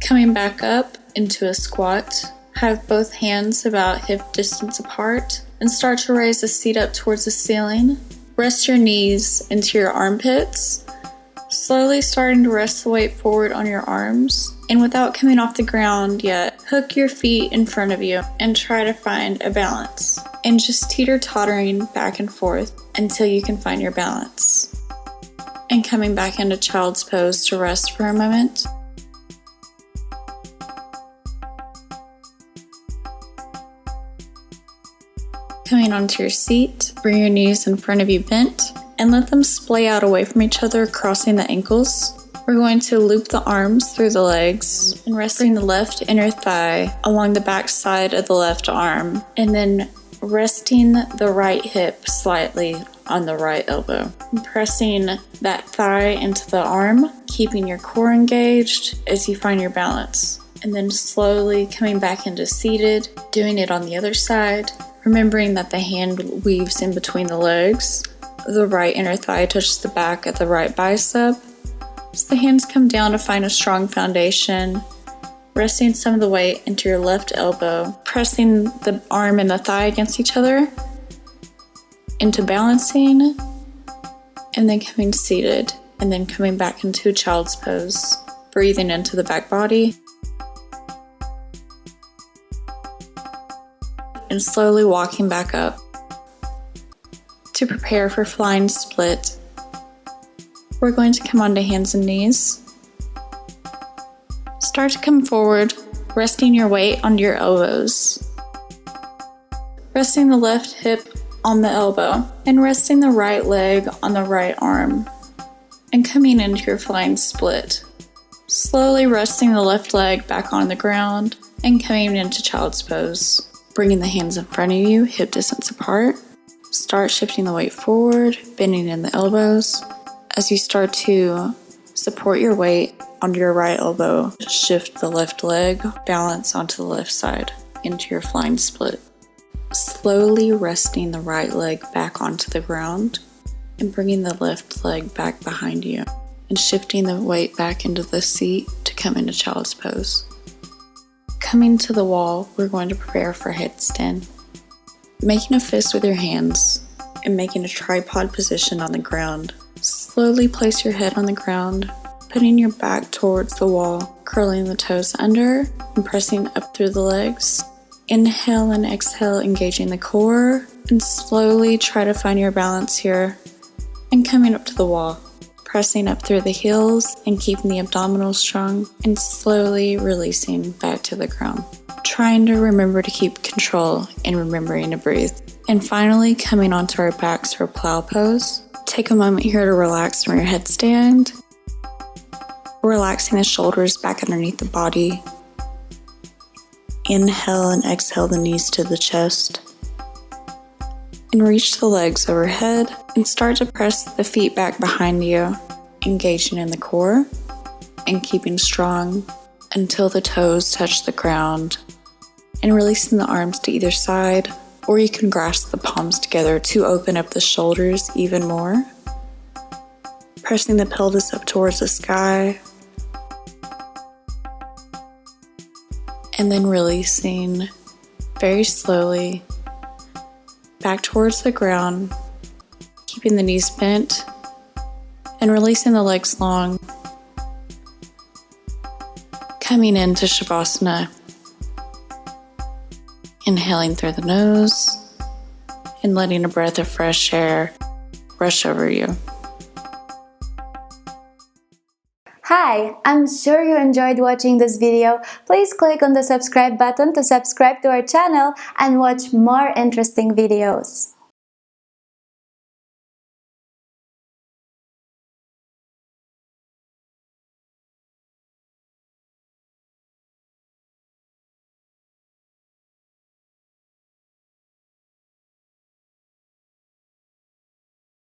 Coming back up into a squat, have both hands about hip distance apart and start to raise the seat up towards the ceiling. Rest your knees into your armpits, slowly starting to rest the weight forward on your arms. And without coming off the ground yet, hook your feet in front of you and try to find a balance. And just teeter-tottering back and forth until you can find your balance. And coming back into child's pose to rest for a moment. Coming onto your seat, bring your knees in front of you bent, and let them splay out away from each other, crossing the ankles. We're going to loop the arms through the legs and resting the left inner thigh along the back side of the left arm, and then resting the right hip slightly on the right elbow. And pressing that thigh into the arm, keeping your core engaged as you find your balance. And then slowly coming back into seated, doing it on the other side. Remembering that the hand weaves in between the legs. The right inner thigh touches the back of the right bicep. So the hands come down to find a strong foundation. Resting some of the weight into your left elbow. Pressing the arm and the thigh against each other. Into balancing. And then coming seated. And then coming back into a child's pose. Breathing into the back body. And slowly walking back up to prepare for flying split. We're going to come onto hands and knees. Start to come forward, resting your weight onto your elbows. Resting the left hip on the elbow and resting the right leg on the right arm. And coming into your flying split. Slowly resting the left leg back on the ground and coming into child's pose. Bringing the hands in front of you, hip distance apart. Start shifting the weight forward, bending in the elbows. As you start to support your weight onto your right elbow, shift the left leg, balance onto the left side into your flying split. Slowly resting the right leg back onto the ground and bringing the left leg back behind you and shifting the weight back into the seat to come into child's pose. Coming to the wall, we're going to prepare for headstand. Making a fist with your hands and making a tripod position on the ground. Slowly place your head on the ground, putting your back towards the wall, curling the toes under and pressing up through the legs. Inhale and exhale, engaging the core, and slowly try to find your balance here and coming up to the wall. Pressing up through the heels and keeping the abdominals strong and slowly releasing back to the ground. Trying to remember to keep control and remembering to breathe. And finally coming onto our backs for plow pose. Take a moment here to relax from your headstand. Relaxing the shoulders back underneath the body. Inhale and exhale the knees to the chest. And reach the legs overhead and start to press the feet back behind you, engaging in the core and keeping strong until the toes touch the ground and releasing the arms to either side, or you can grasp the palms together to open up the shoulders even more. Pressing the pelvis up towards the sky and then releasing very slowly back towards the ground, keeping the knees bent and releasing the legs long. Coming into Shavasana, inhaling through the nose and letting a breath of fresh air rush over you. Hi, I'm sure you enjoyed watching this video. Please click on the subscribe button to subscribe to our channel and watch more interesting videos.